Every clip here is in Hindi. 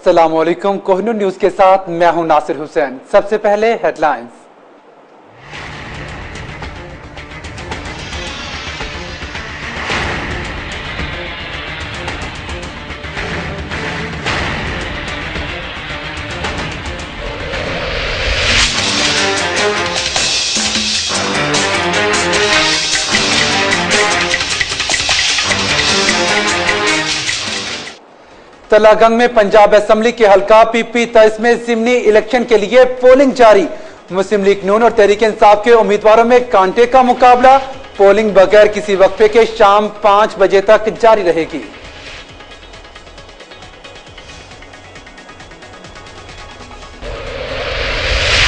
अस्सलाम वालेकुम। कोहिनूर न्यूज के साथ मैं हूं नासिर हुसैन। सबसे पहले हेडलाइंस। तलागंग में पंजाब असेंबली के हल्का पीपी तइस में ज़िमनी इलेक्शन के लिए पोलिंग जारी। मुस्लिम लीग नून और तहरीक इंसाफ के उम्मीदवारों में कांटे का मुकाबला। पोलिंग बगैर किसी वक्फे के शाम 5 बजे तक जारी रहेगी।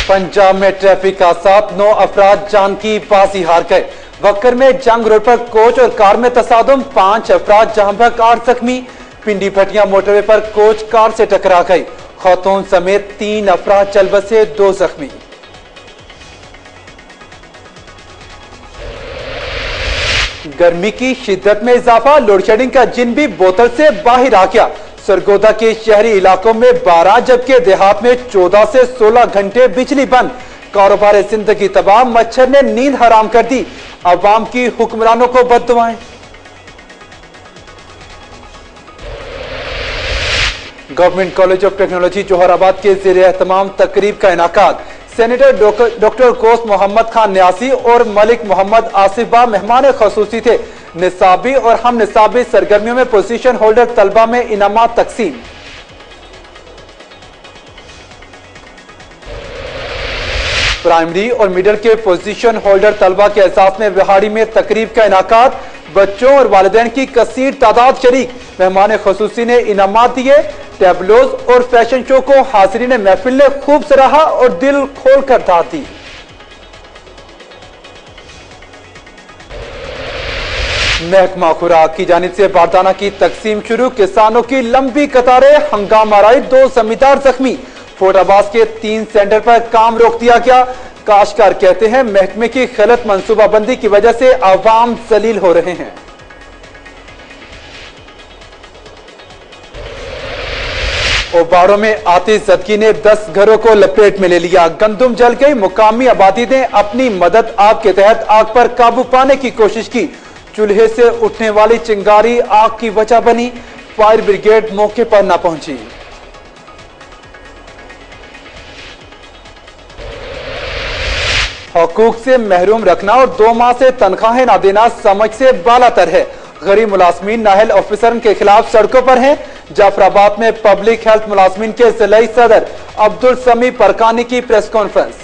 पंजाब में ट्रैफिक हादसात, 9 अफराद जान की बाजी हार गए। वक्कर में जंग रोड पर कोच और कार में तसादुम, 5 अफराद जहां भग 8 जख्मी। पिंडी भटिया मोटरवे पर कोच कार से टकरा गई। खौतून समेत 3 अफराद चल बसे, 2 जख्मी। गर्मी की शिद्दत में इजाफा, लोडशेडिंग का जिन भी बोतल से बाहर आ गया। सरगोदा के शहरी इलाकों में 12 जबकि देहात में 14 से 16 घंटे बिजली बंद। कारोबार जिंदगी तबाह, मच्छर ने नींद हराम कर दी। अवाम की हुक्मरानों को बद्दुआएं। Government college of technology Jauharabad के ज़ेरे एहतमाम तकरीब का इनाकाद। सेनेटर डॉक्टर कोस मोहम्मद खान न्यासी और मलिक मोहम्मद आसिफ बा मेहमान खसूसी थे। निसाबी और हम निसाबी सरगर्मियों में पोजीशन होल्डर तलबा में इनामात तकसीम। प्राइमरी और मिडिल के पोजीशन होल्डर तलबा के एहसास में बिहाड़ी में तकरीब का इनाकाद। बच्चों और वालिदैन की कसीर तादाद शरीक। मेहमान खसूसी ने इनामात दिए। टैबलोज और फैशन शो को हाजिरीन महफिल ने खूब सराहा और दिल खोल कर दाद दी। महकमा खुराक की जानिब से बारदाना की तकसीम शुरू। किसानों की लंबी कतारें, हंगामा राई, 2 जमींदार जख्मी। फोर्टाबाद के 3 सेंटर पर काम रोक दिया गया। काश्तकार कहते हैं महकमे की गलत मंसूबाबंदी की वजह से आवाम जलील हो रहे हैं। ओबारों में आतिशज़दगी ने 10 घरों को लपेट में ले लिया। गंदुम जल गई। मुकामी आबादी ने अपनी मदद आग के तहत आग पर काबू पाने की कोशिश की। चूल्हे से उठने वाली चिंगारी आग की वजह बनी। फायर ब्रिगेड मौके पर न पहुंची। हकूक से महरूम रखना और 2 माह से तनख्वाहें न देना समझ से बालातर है। गरीब मुलाजमीन नाहल ऑफिसर के खिलाफ सड़कों पर हैं। जाफराबाद में पब्लिक हेल्थ मुलाजमीन के जिलाई सदर अब्दुल समी परकानी की प्रेस कॉन्फ्रेंस।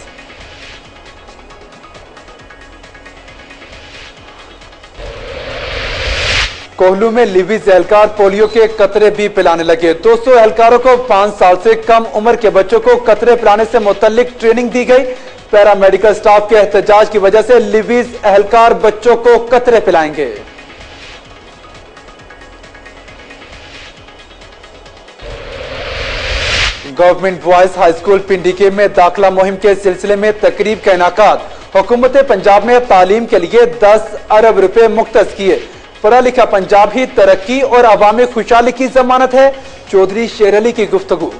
कोहलू में लिवीज एहलकार पोलियो के कतरे भी पिलाने लगे। 200 एहलकारों को 5 साल से कम उम्र के बच्चों को कतरे पिलाने से मुतल्लिक ट्रेनिंग दी गई। पैरामेडिकल स्टाफ के एहतजाज की वजह से लिवीज एहलकार बच्चों को कतरे पिलाएंगे। गवर्नमेंट बॉयज हाई स्कूल पिंडी में दाखिला मुहिम के सिलसिले में तकरीब का इनाकाद। हुकूमत पंजाब ने तालीम के लिए 10 अरब रुपए मुख्तस किए। पढ़ा लिखा पंजाब ही तरक्की और अवामी खुशहाली की जमानत है। चौधरी शेर अली की गुफ्तगू।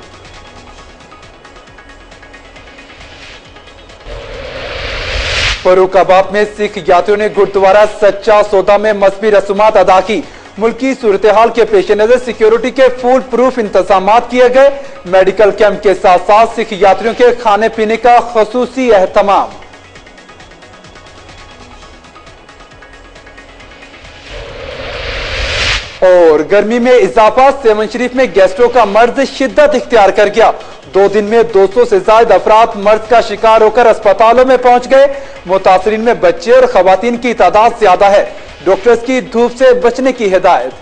फरुखाबाद में सिख यात्रियों ने गुरुद्वारा सच्चा सौदा में मजहबी रसूमात अदा की। मुल्की सूरत हाल के पेश नजर सिक्योरिटी के फुल प्रूफ इंतजाम किए गए। मेडिकल कैंप के साथ साथ सिख यात्रियों के खाने पीने का खसूसी एहतमाम। और गर्मी में इजाफा, सेवन शरीफ में गैस्ट्रो का मर्ज शिद्दत इख्तियार कर गया। 2 दिन में 200 से ज्यादा अफराद मर्ज का शिकार होकर अस्पतालों में पहुंच गए। मुतासरीन में बच्चे और खवातीन की तादाद ज्यादा है। डॉक्टर्स की धूप से बचने की हिदायत।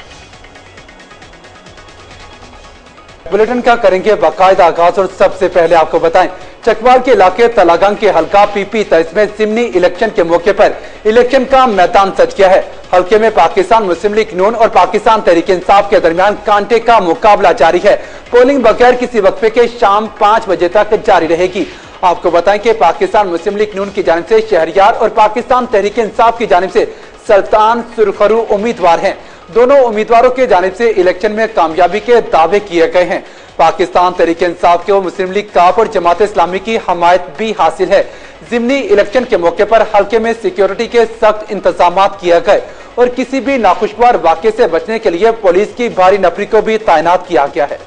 बुलेटिन का करेंगे बाकायदा आगाज और सबसे पहले आपको बताएं चकवाल के इलाके तलागंग के हल्का पीपी तइस में ज़िमनी इलेक्शन के मौके पर इलेक्शन का मैदान सज गया है। हल्के में पाकिस्तान मुस्लिम लीग नून और पाकिस्तान तहरीक इंसाफ के दरमियान कांटे का मुकाबला जारी है। पोलिंग बगैर किसी वक्फे के शाम 5 बजे तक जारी रहेगी। आपको बताएं कि पाकिस्तान मुस्लिम लीग नून की जानिब से शहरियार और पाकिस्तान तहरीक इंसाफ की जानिब से सुल्तान सुरखरू उम्मीदवार हैं। दोनों उम्मीदवारों के जानिब से इलेक्शन में कामयाबी के दावे किए गए हैं। पाकिस्तान तहरीक इंसाफ को मुस्लिम लीग काफ और जमात इस्लामी की हमायत भी हासिल है। ज़िमनी इलेक्शन के मौके पर हल्के में सिक्योरिटी के सख्त इंतजाम किए गए और किसी भी नाखुशगवार वाक़े से बचने के लिए पुलिस की भारी नफरी को भी तैनात किया गया है।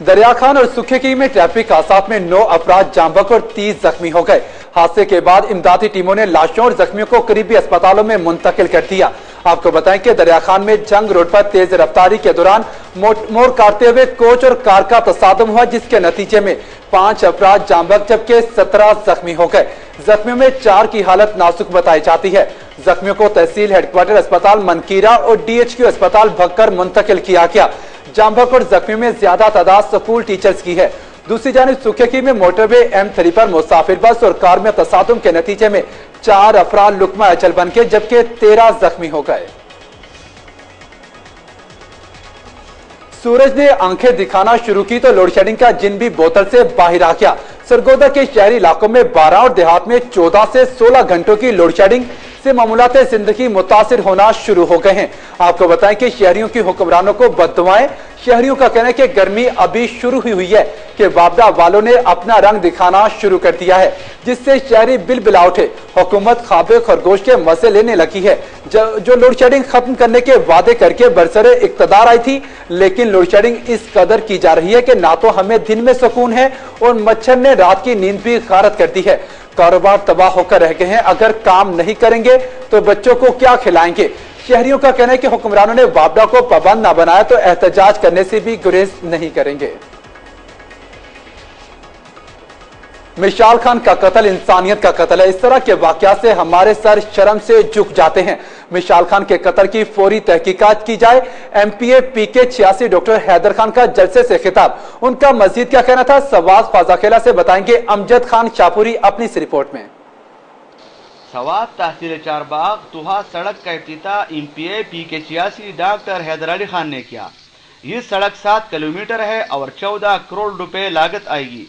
दरिया खान और सुखेकी में ट्रैफिक हादसात में 9 अफराद जांबक और 30 जख्मी हो गए। हादसे के बाद इमदादी टीमों ने लाशों और जख्मियों को करीबी अस्पतालों में मुंतकिल कर दिया। आपको बताएं कि दरिया खान में जंग रोड पर तेज रफ्तारी के दौरान मोड़ काटते हुए कोच और कार का तसादुम हुआ, जिसके नतीजे में 5 अफराद जांबक जबकि 17 जख्मी हो गए। जख्मियों में 4 की हालत नाजुक बताई जाती है। जख्मियों को तहसील हेडक्वार्टर अस्पताल मनकीरा और DHQ अस्पताल भगकर मुंतकिल किया गया। जांबक और जख्मियों में ज्यादा तादाद स्कूल टीचर्स की है। दूसरी जानिब सुखेकी में मोटरवे M3 पर मुसाफिर बस और कार में तसादुम के नतीजे में 4 अफराद लुकमा अचल बन के जबकि 13 जख्मी हो गए। सूरज ने आंखें दिखाना शुरू की तो लोड शेडिंग का जिन भी बोतल से बाहर आ गया। सरगोदा के शहरी इलाकों में 12 और देहात में 14 से 16 घंटों की लोड शेडिंग से मामूलात जिंदगी मुतासिर होना शुरू हो गए हैं। आपको बताएं कि शहरियों की हुक्मरानों को बद्दुआएं। शहरियों का कहना है कि गर्मी अभी शुरू हुई है कि वापडा वालों ने अपना रंग दिखाना शुरू कर दिया है, जिससे शहरी बिलबिला उठे। हुकूमत खाबे खरगोश के मजे लेने लगी है। जो लोड शेडिंग खत्म करने के वादे करके बरसरे इक्तदार आई थी, लेकिन लोड शेडिंग इस कदर की जा रही है कि ना तो हमें दिन में सुकून है और मच्छर ने रात की नींद भी गारत कर दी है। कारोबार तबाह होकर रह गए हैं। अगर काम नहीं करेंगे तो बच्चों को क्या खिलाएंगे। शहरियों का कहना है कि हुक्मरानों ने वापडा को पाबंद न बनाया तो एहतजाज करने से भी गुरेज नहीं करेंगे। मिशाल खान का कत्ल इंसानियत का कत्ल है। इस तरह के वाकयात से हमारे सर शर्म से झुक जाते हैं। मिशाल खान के कत्ल की फौरी तहकीकात की जाए। MPA PK 86 doctor Haider Khan का जलसे से खिताब। उनका मजीद क्या कहना था, सवाद ख्वाजाखेला से बताएंगे अमजद खान शाहपुरी अपनी इस रिपोर्ट में। सवाब तहसील चारबाग तुहा सड़क का इफ्तिताह MPA PK 86 doctor Haider Ali Khan ने किया। ये सड़क 7 किलोमीटर है और 14 करोड़ रुपए लागत आएगी।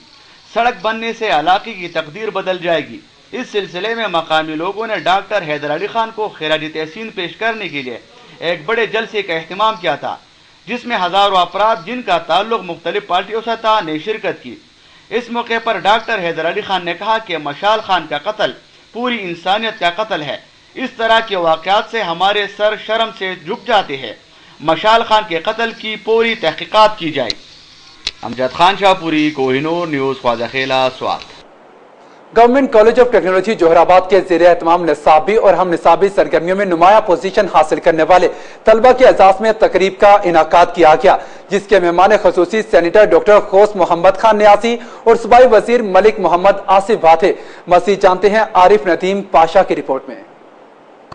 सड़क बनने से इलाके की तकदीर बदल जाएगी। इस सिलसिले में मकामी लोगों ने डॉक्टर हैदर अली खान को खिराजी तहसीन पेश करने के लिए एक बड़े जलसे का एहतमाम किया था, जिसमें हजारों अफराद जिनका ताल्लुक मुख्तलिफ पार्टियों से था ने शिरकत की। इस मौके पर डॉक्टर हैदर अली खान ने कहा कि मशाल खान का कत्ल पूरी इंसानियत का कत्ल है। इस तरह के वाक़यात से हमारे सर शर्म से झुक जाते हैं। मशाल खान के कत्ल की पूरी तहकीकात की जाए। Amjad Khan Shahpuri, Kohinoor news, Khwazakhela, Swat. Government college of technology Jauharabad के ज़ेरे एहतमाम निसाबी और हम निसाबी सरगर्मियों में नुमाया पोजीशन हासिल करने वाले तलबा के एजाज में तकरीब का इनाकाद किया गया, जिसके मेहमान खसूसी सेनेटर डॉक्टर खोस मोहम्मद खान न्यासी और सूबाई वजीर मलिक मोहम्मद आसिफ भा थे। मज़ीद जानते हैं आरिफ नदीम पाशा की रिपोर्ट में।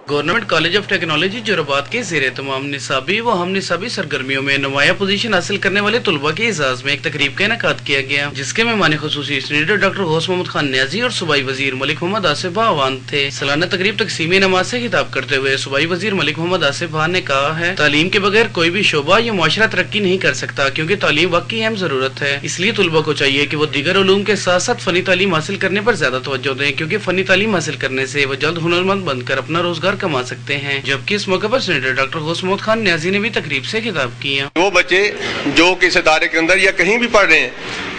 Government college of technology Jauharabad के ज़ेरे तमाम निसाबी व हम निसाबी सरगर्मियों में नुमाया पोजीशन हासिल करने वाले तुलबा के एजाज में एक तकरीब का इनाकाद किया गया, जिसके मेहमान खुसूसी सेनेटर डॉक्टर खोस मोहम्मद खान न्याजी और सूबाई वजीर मलिक मोहम्मद आसिफ भा आवान थे। सालाना तकरीब तकसीमी नमाज से खिताब करते हुए सूबाई वजीर मलिक मोहम्मद आसिफ भा ने कहा है, तालीम के बगैर कोई भी शोबा या मुआशरा तरक्की नहीं कर सकता, क्योंकि तालीम वाकई अहम जरूरत है। इसलिए तुलबा को चाहिए कि वो दीगर उलूम के साथ साथ फनी तालीम हासिल करने पर ज्यादा तवज्जो दें, क्योंकि फनी तालीम हासिल करने से वो जल्द हुनरमंद बनकर अपना रोजगार कमा सकते हैं। जबकि इस मौके पर सेनेटर डॉक्टर खोस मोहम्मद खान न्याजी ने भी तकरीब से खिताब किया। वो बच्चे जो किस इदारे के अंदर या कहीं भी पढ़ रहे हैं,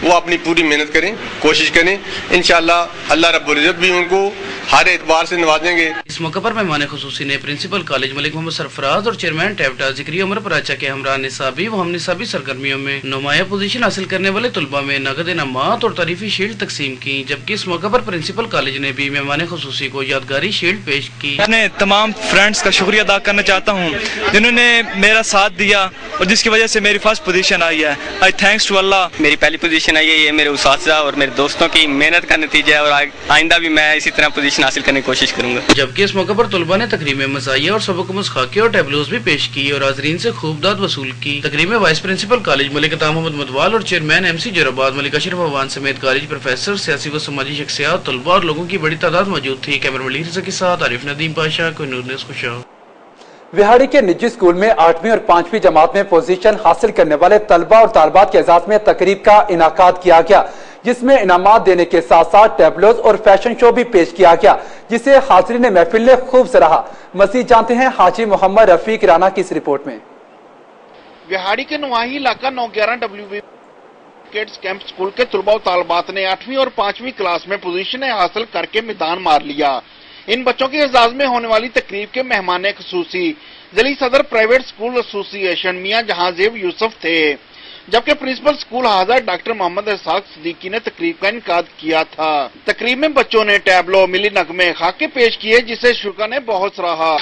वो अपनी पूरी मेहनत करें, कोशिश करें। इंशाअल्लाह अल्लाह रब्बुल इज्जत भी उनको हर एतबार से नवाजेंगे। इस मौके पर मेहमान खुसूसी ने प्रिंसिपल कॉलेज मलिक मोहम्मद सरफराज और चेयरमैन टैप्टा जिक्री उमर पराचा के हमरा निसाबी व हम निसाबी सरगर्मियों में नुमाया पोजीशन हासिल करने वाले तुलबा में नगद इनामात और तारीफी शील्ड तकसीम की। जबकि इस मौके पर प्रिंसिपल कॉलेज ने भी मेहमान खुसूसी को यादगारी शील्ड पेश की। मैं तमाम फ्रेंड्स का शुक्रिया अदा करना चाहता हूँ जिन्होंने मेरा साथ दिया और जिसकी वजह से मेरी फर्स्ट पोजीशन आई है। I thanks to Allah. मेरी पहली पोजीशन आई है, ये मेरे उस्ताद और मेरे दोस्तों की मेहनत का नतीजा है और आइंदा भी मैं इसी तरह पोजीशन हासिल करने की कोशिश करूंगा। जबकि इस मौके पर तुलबा ने तकरीब में मज़ाहिया और सबक मुस्खाके और टैबलोज भी पेश की और हाज़रीन से खूब दाद वसूल की। तकरीब में वाइस प्रिंसिपल कॉलेज मलिक अता मोहम्मद मदवाल और चेयरमैन MC जोहराबाद मलिक अशरफ अवान समेत कॉलेज प्रोफेसर, सियासी व समाजी शख्सियात, तुलबा और लोगों की बड़ी तादाद मौजूद थी। कैमरा मलिक रज़ा के साथ आरिफ नदीम पाशा, कोहिनूर न्यूज़, खुशाल। विहाड़ी के निजी स्कूल में 8वीं और 5वीं जमात में पोजीशन हासिल करने वाले तलबा और तालबात के एजाज में तकरीब का इनाकाद किया गया, जिसमें इनामात देने के साथ साथ टैबलोज और फैशन शो भी पेश किया गया, जिसे हाज़रीन महफिल ने खूब सराहा। मज़ीद जानते हैं हाजी मोहम्मद रफीक राना की इस रिपोर्ट में। बिहाड़ी के नवाही इलाका 911 WB किड्स कैंप स्कूल के तुलबा तालबात ने 8वीं और 5वीं क्लास में पोजीशनें हासिल करके मैदान मार लिया। इन बच्चों के एजाज में होने वाली तकरीब के मेहमान खुसूसी जिली सदर प्राइवेट स्कूल एसोसिएशन मियां जहांजेब यूसुफ थे, जबकि प्रिंसिपल स्कूल हाजर डॉक्टर मोहम्मद इसाक सिद्दीकी ने तकरीब का इनकाद किया था। तकरीब में बच्चों ने टैबलो, मिली नगमे, खाके पेश किए, जिसे शुक्र ने बहुत सराहा।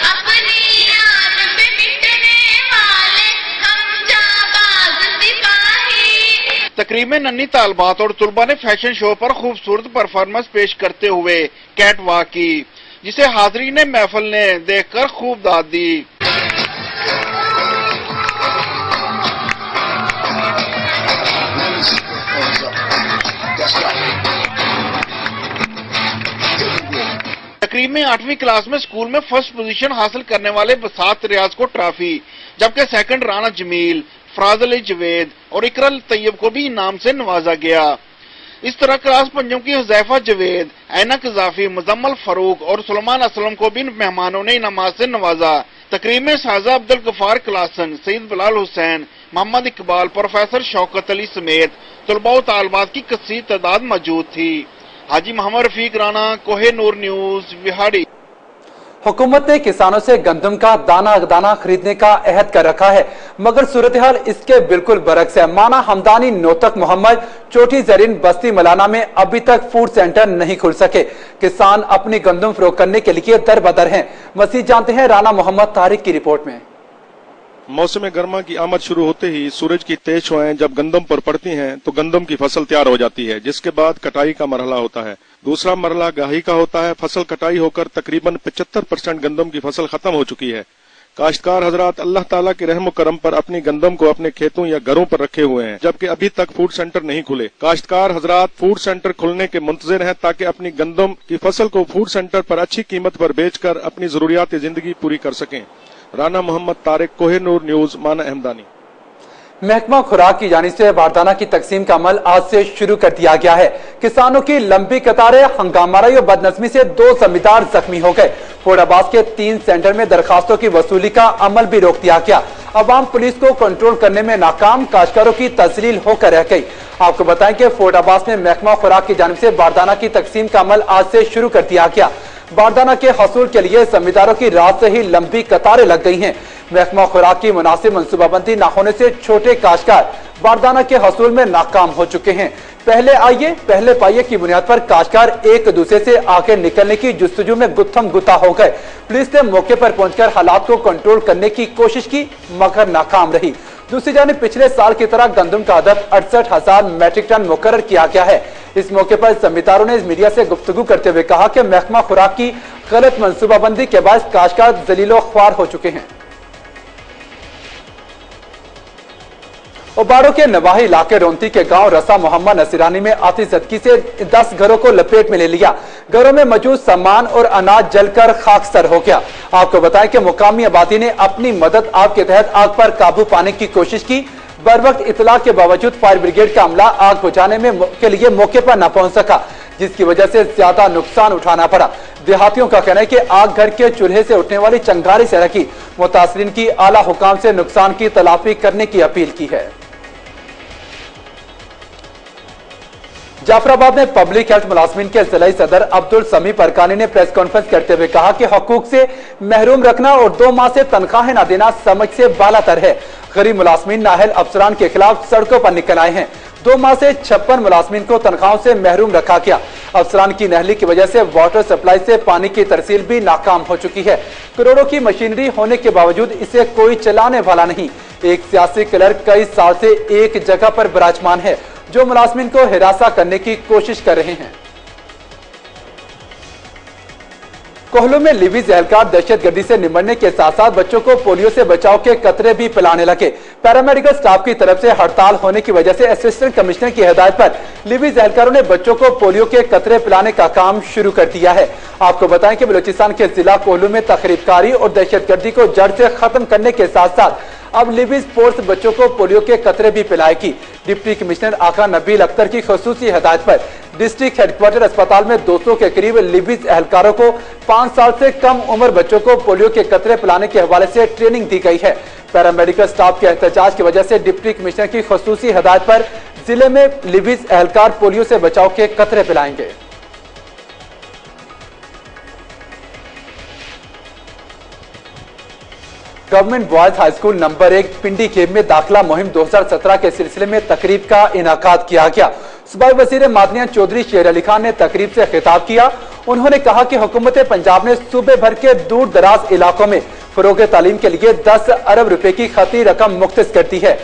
तकरीब में नन्ही तालबात और तुलबा ने फैशन शो पर खूबसूरत परफॉर्मेंस पेश करते हुए कैट वॉक की, जिसे हाजरीन ने महफिल ने देखकर खूब दाद दी। तकरीब में 8वीं क्लास में स्कूल में फर्स्ट पोजीशन हासिल करने वाले बसात रियाज को ट्रॉफी, जबकि सेकंड राना जमील, फराज अली जवेद और इकरल तैयब को भी इनाम से नवाजा गया। इस तरह क्लास पंजों की हुजैफा जवेद, ऐना कजाफी, मुजम्मल फारूक और सुलेमान असलम को भी मेहमानों ने इनामात से नवाजा। तकरीब में साजा अब्दुल गफार क्लासन, सईद बिलाल हुसैन, मोहम्मद इकबाल, प्रोफेसर शौकत अली समेत तुलबा व तालबात की कसीर तादाद मौजूद थी। हाजी मोहम्मद रफीक राना, कोहे नूर न्यूज, बिहाड़ी। हुकूमत ने किसानों से गंदम का दाना दाना खरीदने का अहद कर रखा है, मगर सूरत हाल इसके बिल्कुल बरक्स है। माना हमदानी, नोतक मोहम्मद, चोटी जरीन, बस्ती मलाना में अभी तक फूड सेंटर नहीं खुल सके। किसान अपनी गंदम फरोख्त करने के लिए दर बदर हैं। मजीद जानते हैं राना मोहम्मद तारिक की रिपोर्ट में। मौसम गर्मा की आमद शुरू होते ही सूरज की तेज छुआएं जब गंदम पर पड़ती हैं तो गंदम की फसल तैयार हो जाती है, जिसके बाद कटाई का मरहला होता है। दूसरा मरहला गाही का होता है। फसल कटाई होकर तकरीबन 75% गंदम की फसल खत्म हो चुकी है। काश्तकार हजरात अल्लाह ताला के रहम करम पर अपनी गंदम को अपने खेतों या घरों पर रखे हुए हैं, जबकि अभी तक फूड सेंटर नहीं खुले। काश्तकार हजरात फूड सेंटर खुलने के मुंतजिर हैं ताकि अपनी गंदम की फसल को फूड सेंटर पर अच्छी कीमत पर बेचकर अपनी जरूरियात जिंदगी पूरी कर सकें। राना मोहम्मद तारिक, कोहिनूर न्यूज, माना अहमदानी। महकमा खुराक की जानिब से बारदाना की तकसीम का अमल आज से शुरू कर दिया गया है। किसानों की लंबी कतारें, हंगामाराई और बदनज़मी से 2 जमींदार जख्मी हो गए। फोर्डाबाद के 3 सेंटर में दरखास्तों की वसूली का अमल भी रोक दिया गया। अवाम पुलिस को कंट्रोल करने में नाकाम, काश्तकारों की तस्लील होकर रह गई। आपको बताएं कि फोर्डाबाद में महकमा खुराक की जानिब से बारदाना की तकसीम का अमल आज से शुरू कर दिया गया। बारदाना के हसूल के लिए जमींदारों की रात से ही लंबी कतारें लग गई हैं। महकमा खुराक की मुनासिब मनसूबाबंदी न होने से छोटे काश्तकार बारदाना के हसूल में नाकाम हो चुके हैं। पहले आइए पहले पाइए की बुनियाद पर काश्तकार एक दूसरे से आगे निकलने की जुस्तजू में गुत्थम गुत्ता हो गए। पुलिस ने मौके पर पहुंचकर हालात को कंट्रोल करने की कोशिश की, मगर नाकाम रही। दूसरी जानिब पिछले साल की तरह गंदम का अदद 68,000 मैट्रिक टन मुकर्रर किया गया है। इस मौके पर जमींदारों ने मीडिया से गुफ्तगू करते हुए कहा कि महकमा खुराक की गलत मनसूबाबंदी के बाद काश्तकार जलीलो ख्वार हो चुके हैं। उबाड़ों के नवाही इलाके रोंती के गांव रसा मोहम्मद नसीरानी में आतिशज़दगी से 10 घरों को लपेट में ले लिया। घरों में मौजूद सामान और अनाज जलकर खाकसर हो गया। आपको बताएं कि मुकामी आबादी ने अपनी मदद आग के तहत आग पर काबू पाने की कोशिश की। बरवक्त इतला के बावजूद फायर ब्रिगेड का अमला आग बुझाने के लिए मौके पर न पहुंच सका, जिसकी वजह से ज्यादा नुकसान उठाना पड़ा। देहातियों का कहना है कि आग घर के चूल्हे से उठने वाली चिंगारी से रखी। मुतासरीन की आला हुकाम से नुकसान की तलाफी करने की अपील की है। जाफराबाद में पब्लिक हेल्थ मुलाजमीन के जिला सदर अब्दुल समी परकानी ने प्रेस कॉन्फ्रेंस करते हुए कहा कि हकूक से महरूम रखना और 2 माह से तनख्वाहें न देना समझ से बालातर है। गरीब मुलाजमीन नाअहल अफसरान के खिलाफ सड़कों पर निकल आए हैं। 2 माह से 56 मुलाजमीन को तनख्वाहों से महरूम रखा गया। अफसरान की नहली की वजह से वाटर सप्लाई से पानी की तरसील भी नाकाम हो चुकी है। करोड़ों की मशीनरी होने के बावजूद इसे कोई चलाने वाला नहीं। एक सियासी क्लर्क कई साल से एक जगह पर विराजमान है, जो मुलाजमीन को हिरासा करने की कोशिश कर रहे हैं। कोहलू में लिबीज एहलकार दहशतगर्दी से निपटने के साथ साथ बच्चों को पोलियो से बचाव के कतरे भी पिलाने लगे। पैरामेडिकल स्टाफ की तरफ से हड़ताल होने की वजह से असिस्टेंट कमिश्नर की हिदायत पर लिबीज एहलकारों ने बच्चों को पोलियो के कतरे पिलाने का काम शुरू कर दिया है। आपको बताएं कि बलूचिस्तान के जिला कोहलू में तखरीबकारी और दहशतगर्दी को जड़ से खत्म करने के साथ साथ अब लिबीज फोर्स बच्चों को पोलियो के कतरे भी पिलाएगी। डिप्टी कमिश्नर आका नबील अख्तर की खुसूसी हिदायत पर डिस्ट्रिक्ट हेडक्वार्टर अस्पताल में 200 के करीब लिविज एहलकारों को 5 साल से कम उम्र बच्चों को पोलियो के कतरे पिलाने के हवाले से ट्रेनिंग दी गई है। पैरामेडिकल स्टाफ के एहतजाज की वजह से डिप्टी कमिश्नर की खुसूसी हिदायत पर जिले में लिविज एहलकार पोलियो से बचाव के कतरे पिलाएंगे। Government boys high school number 1 पिंडी खेब में दाखिला मुहिम 2017 के सिलसिले में तकरीब का इनाकाद किया गया। सूबाई वजीर मादनियात चौधरी शेर अली खान ने तकरीब से खिताब किया। उन्होंने कहा कि हुकूमत पंजाब ने सूबे भर के दूर दराज इलाकों में फरोग तालीम के लिए 10 अरब रुपए की खती रकम मुख्तस करती है।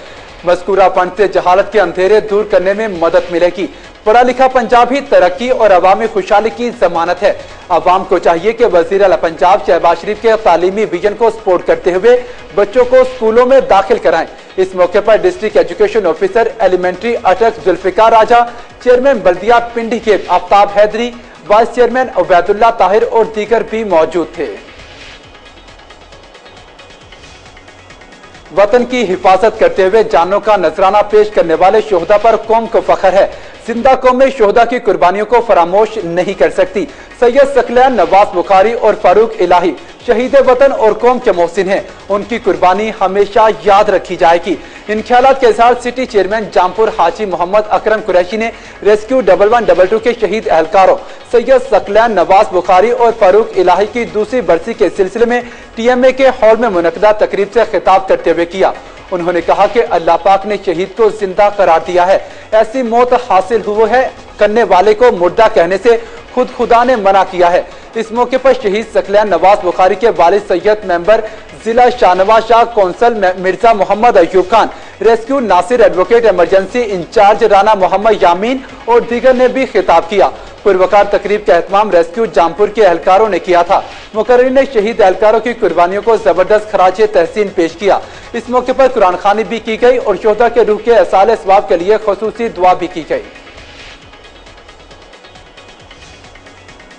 मज़कूरा फंड से जहालत के अंधेरे दूर करने में मदद मिलेगी। पढ़ा लिखा पंजाब ही तरक्की और अवामी खुशहाली की जमानत है। अवाम को चाहिए कि वजीर आला पंजाब शहबाज शरीफ के तालीमी विजन को सपोर्ट करते हुए बच्चों को स्कूलों में दाखिल कराएं। इस मौके पर डिस्ट्रिक्ट एजुकेशन ऑफिसर एलिमेंट्री अटक जुल्फिकार राजा, चेयरमैन बल्दिया पिंडी के आफ्ताब हैदरी, वाइस चेयरमैन उबैदुल्ला ताहिर और दीगर भी मौजूद थे। वतन की हिफाजत करते हुए जानों का नजराना पेश करने वाले शोहदा पर कौम को फख्र है। जिंदा कौम में शोहदा की कुर्बानियों को फरामोश नहीं कर सकती। सैयद सकलैन, नवाज बुखारी और फारूक इलाही शहीद वतन और कौम के मोहसिन हैं। उनकी कुर्बानी हमेशा याद रखी जाएगी। इन ख्यालात के इजहार सिटी चेयरमैन जामपुर हाजी मोहम्मद अकरम कुरैशी ने रेस्क्यू 1122 के शहीद एहलकारों सैयद सकलैन, नवाज बुखारी और फारूक इलाही की दूसरी बरसी के सिलसिले में TMA के हॉल में मुनक्किदा तकरीब से खिताब करते हुए किया। उन्होंने कहा कि अल्लाह पाक ने शहीद को जिंदा करार दिया है। ऐसी मौत हासिल हुई है करने वाले को मुर्दा कहने से खुद खुदा ने मना किया है। इस मौके पर शहीद सकलैन नवाज बुखारी के वालिद सैयद मेंबर जिला Shahnawaz Shah council Mirza Mohammad Ayub Khan, rescue Nasir advocate emergency incharge Rana Mohammad Yamin और दीगर ने भी खिताब किया। पुरवकार तकरीब का एहतमाम रेस्क्यू जामपुर के एहलकारों ने किया था। मुकर्रिर ने शहीद एहलकारों की कुर्बानियों को जबरदस्त खराजे तहसीन पेश किया। इस मौके पर कुरान खानी भी की गई और शोहदा के रूह के असाल सवाब के लिए खुसूसी दुआ भी की गई।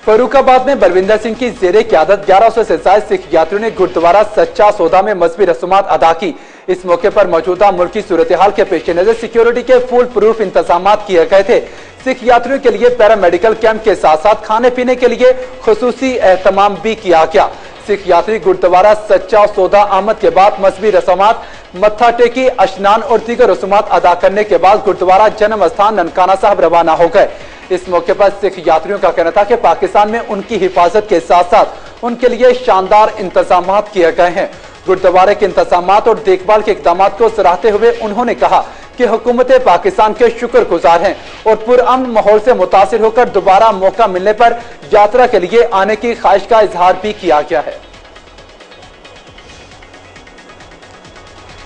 फर्रुखाबाद में बलविंदर सिंह की जेरे क़यादत 1100 से ज्यादा सिख यात्रियों ने गुरुद्वारा सच्चा सौदा में मजहबी रस्मात अदा की। इस मौके पर मौजूदा मुल्की सूरत हाल के पेश नजर सिक्योरिटी के फुल प्रूफ इंतजाम किए गए थे। सिख यात्रियों के लिए पैरामेडिकल कैंप के साथ साथ खाने पीने के लिए खुसूसी एहतमाम भी किया गया। सिख यात्री गुरुद्वारा सच्चा सौदा आमद के बाद मजहबी रस्मात मत्था टेकी, अशनान और दीगर रस्मात अदा करने के बाद गुरुद्वारा जन्म स्थान ननकाना साहब रवाना हो गए। इस मौके पर सिख यात्रियों का कहना था कि पाकिस्तान में उनकी हिफाजत के साथ साथ उनके लिए शानदार इंतजाम किए गए हैं। गुरुद्वारे के इंतजाम और देखभाल के इकदाम को सराहते हुए उन्होंने कहा कि हुकूमत पाकिस्तान के शुक्रगुजार हैं और पुरअमन माहौल से मुतासिर होकर दोबारा मौका मिलने पर यात्रा के लिए आने की ख्वाहिश का इजहार भी किया गया है।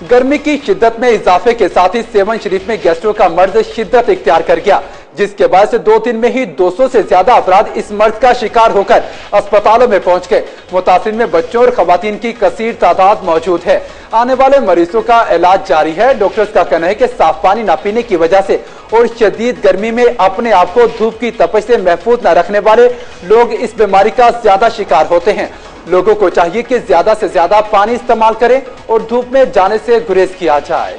गर्मी की शिद्दत में इजाफे के साथ ही सेवन शरीफ में गैस्ट्रो का मर्ज शिद्दत इख्तियार कर गया, जिसके बाद से 2 दिन में ही 200 से ज्यादा अफराद इस मर्ज का शिकार होकर अस्पतालों में पहुंच गए। मुतासिर में बच्चों और खवातीन की कसीर तादाद मौजूद है। आने वाले मरीजों का इलाज जारी है। डॉक्टर्स का कहना है कि साफ पानी न पीने की वजह से और शदीद गर्मी में अपने आप को धूप की तपश से महफूज न रखने वाले लोग इस बीमारी का ज्यादा शिकार होते हैं। लोगों को चाहिए कि ज्यादा से ज्यादा पानी इस्तेमाल करें और धूप में जाने से गुरेज किया जाए।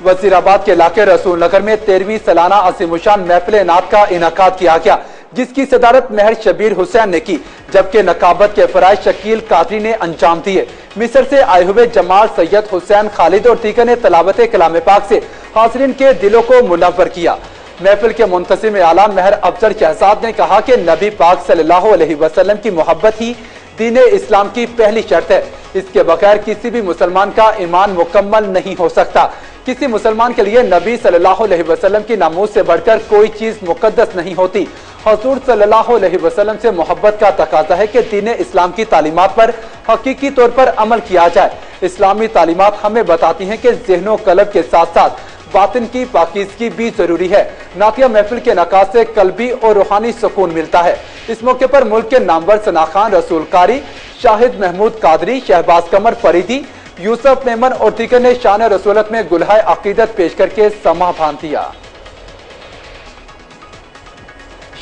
वजीराबाद के इलाके रसूल नगर में 13वीं सालाना अजीमुशान महफिल नात का इनाकाद किया गया, जिसकी सदारत महर शबीर हुसैन ने की, जबकि नकाबत के फराइज शकील कादरी ने अंजाम दिए। मिस्र से आए हुए जमाल सैयद हुसैन खालिद और दीगर ने तलावत कलाम पाक से हाज़रीन के दिलों को मुनव्वर किया। महफिल के मुंतज़िम आला महर अफजल शहजाद ने कहा कि नबी पाक सल्लल्लाहु अलैहि वसल्लम की मोहब्बत ही दीन इस्लाम की पहली शर्त है। इसके बगैर किसी भी मुसलमान का ईमान मुकम्मल नहीं हो सकता। किसी मुसलमान के लिए नबी सल्लल्लाहु अलैहि वसल्लम की नामूस से बढ़कर कोई चीज मुकद्दस नहीं होती। हुजूर सल्लल्लाहु अलैहि वसल्लम से मोहब्बत का तकाजा है कि दीन इस्लाम की तालीमात पर हकीकी तौर पर अमल किया जाए। इस्लामी तालीमात हमें बताती हैं कि ज़हनो कल्ब के साथ साथ बातिन की पाकीज़गी भी जरूरी है। नातिया महफिल के नकाज से कल्बी और रूहानी सुकून मिलता है। इस मौके पर मुल्क के नामवर सना खान, रसूल कारी, शाहिद महमूद कादरी, शहबाज कमर फरीदी, यूसुफ मेमन और दीगर ने शान रसूलत में गुलहाए अकीदत पेश करके समा बांध दिया।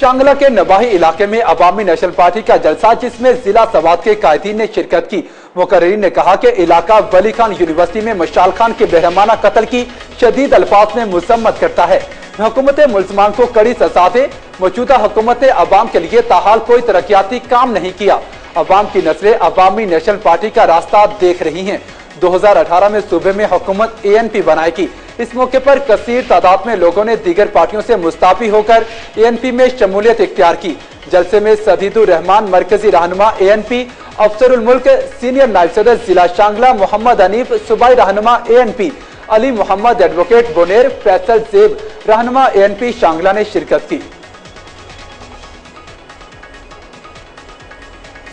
शांगला के नवाही इलाके में अवामी नेशनल पार्टी का जलसा, जिसमें जिला सवात के कायदीन ने शिरकत की। मुकर्रीन ने कहा कि इलाका वली खान यूनिवर्सिटी में मशाल खान के बेरहमाना कत्ल की शदीद अल्फाज में मुजम्मत करता है। हुकूमत मुल्ज़मान को कड़ी सजा दे। मौजूदा हुकूमत ने अवाम के लिए ताहाल कोई तरक्याती काम नहीं किया। अवाम की नस्लें अवामी नेशनल पार्टी का रास्ता देख रही हैं। 2018 में सूबे में हुकूमत ANP बनाएगी। इस मौके पर कसीर तादाद में लोगों ने दीगर पार्टियों से मुस्ताफी होकर ANP में शमूलियत इख्तियार की। जलसे में सदीदुर रहमान मरकजी रहनुमा ANP, अफसरुल मुल्क सीनियर नायब सदर जिला शांगला मोहम्मद हनीफ, सूबाई रहनुमा ANP अली मोहम्मद एडवोकेट बोनेर, फैसल जेब रहनुमा ANP शांगला ने शिरकत की।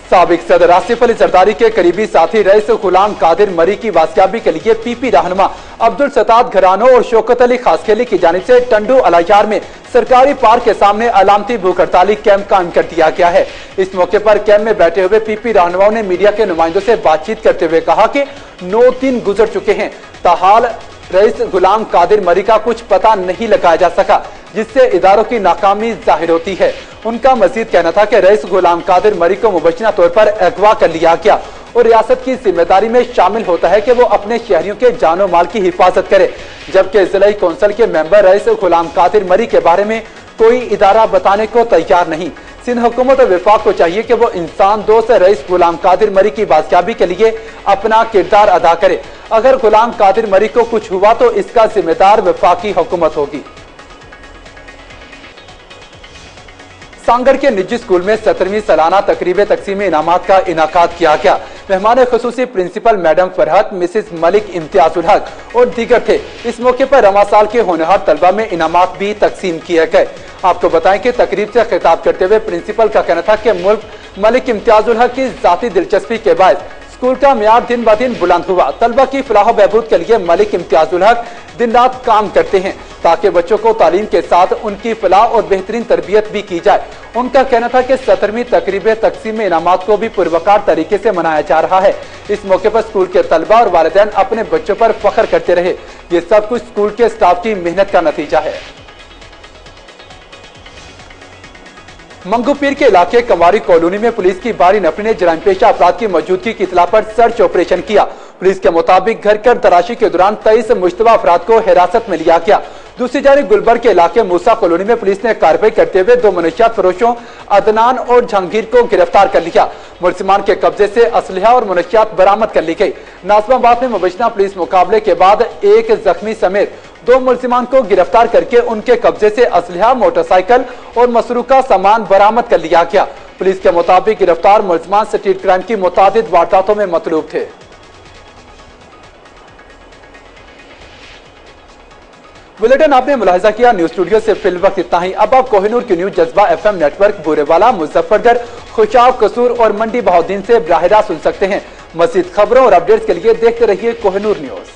साबिक सदर आसिफ अली जरदारी के करीबी साथी रईस गुलाम कादिर मरी की वासियाबी के लिए PP रहनुमा अब्दुल सत्तार घरानो और शौकत अली खासखेली की जानिब से टंडू अलायार में सरकारी पार्क के सामने अलामती भूख हड़ताली कैंप कायम कर दिया गया है। इस मौके पर कैंप में बैठे हुए PP रहनुमाओं ने मीडिया के नुमाइंदों से बातचीत करते हुए कहा कि 9 दिन गुजर चुके हैं, ताहाल रईस गुलाम कादिर मरी का कुछ पता नहीं लगाया जा सका, जिससे इदारों की नाकामी जाहिर होती है। उनका मजीद कहना था कि रईस गुलाम कादिर मरी को मुबैना तौर पर अगवा कर लिया गया और रियासत की जिम्मेदारी में शामिल होता है कि वो अपने शहरियों के जानो माल की हिफाजत करे, जबकि जिला कौंसिल के मेंबर रईस गुलाम कादिर मरी के बारे में कोई इदारा बताने को तैयार नहीं। सिंध हुकूमत और वफाक को चाहिए कि वो इंसान दोस्त रईस गुलाम कादिर मरी की बादशाबी के लिए अपना किरदार अदा करे। अगर गुलाम कादिर मरी को कुछ हुआ तो इसका जिम्मेदार वफाकी हुकूमत होगी। सांगड़ के निजी स्कूल में 17वीं सालाना तकरीब तकसीम इनामात का इनाकाद किया गया। मेहमान खुसूसी principal madam Farhat, Mrs Malik Imtiazul Haq और दीगर थे। इस मौके पर रवा साल के होनहार तलबा में इनामात भी तकसीम किए गए। आपको बताएं कि तकरीब से खिताब करते हुए प्रिंसिपल का कहना था कि मुल्क मलिक इम्तियाजुल हक की जाती दिलचस्पी के बाद स्कूल का मियार दिन ब दिन बुलंद हुआ। तलबा की फलाह बहबूद के लिए मलिक इम्तियाजुल हक दिन रात काम करते हैं ताकि बच्चों को तालीम के साथ उनकी फलाह और बेहतरीन तरबियत भी की जाए। उनका कहना था कि 17वीं तकरीब तकसीम इनामात को भी पुरवकार तरीके से मनाया जा रहा है। इस मौके पर स्कूल के तलबा और वालिदैन अपने बच्चों पर फख्र करते रहे। ये सब कुछ स्कूल के स्टाफ की मेहनत का नतीजा है। मंगूपीर के इलाके कमारी कॉलोनी में पुलिस की भारी नफरी ने जराइम पेशा अफराद की मौजूदगी की इतला पर सर्च ऑपरेशन किया। पुलिस के मुताबिक घर घर तलाशी के दौरान 23 मुश्तबा अफराद को हिरासत में लिया गया। दूसरी जानिब गुलबर्ग के इलाके मूसा कॉलोनी में पुलिस ने कार्रवाई करते हुए 2 मनशियात फरोशों अदनान और जहांगीर को गिरफ्तार कर लिया। मुलजिमान के कब्जे से असलहा और मनशियात बरामद कर ली गई। नाज़िमाबाद में मुबैना पुलिस मुकाबले के बाद एक जख्मी समेत 2 मुलजिमान को गिरफ्तार करके उनके कब्जे से असलहा, मोटरसाइकिल और मसरूका सामान बरामद कर लिया गया। पुलिस के मुताबिक गिरफ्तार मुलजिमान स्ट्रीट क्राइम की मुतादिद वारदातों में मतलूब थे। बुलेटिन आपने मुलाहिजा किया। न्यूज स्टूडियो से फिल वक्त इतना ही। अब आप कोहिनूर की न्यूज जज्बा FM नेटवर्क बुरेवाला, मुजफ्फरगढ़, खुशाव, कसूर और मंडी बहाउद्दीन से बराह रास्त सुन सकते हैं। मज़ीद खबरों और अपडेट्स के लिए देखते रहिए कोहिनूर न्यूज।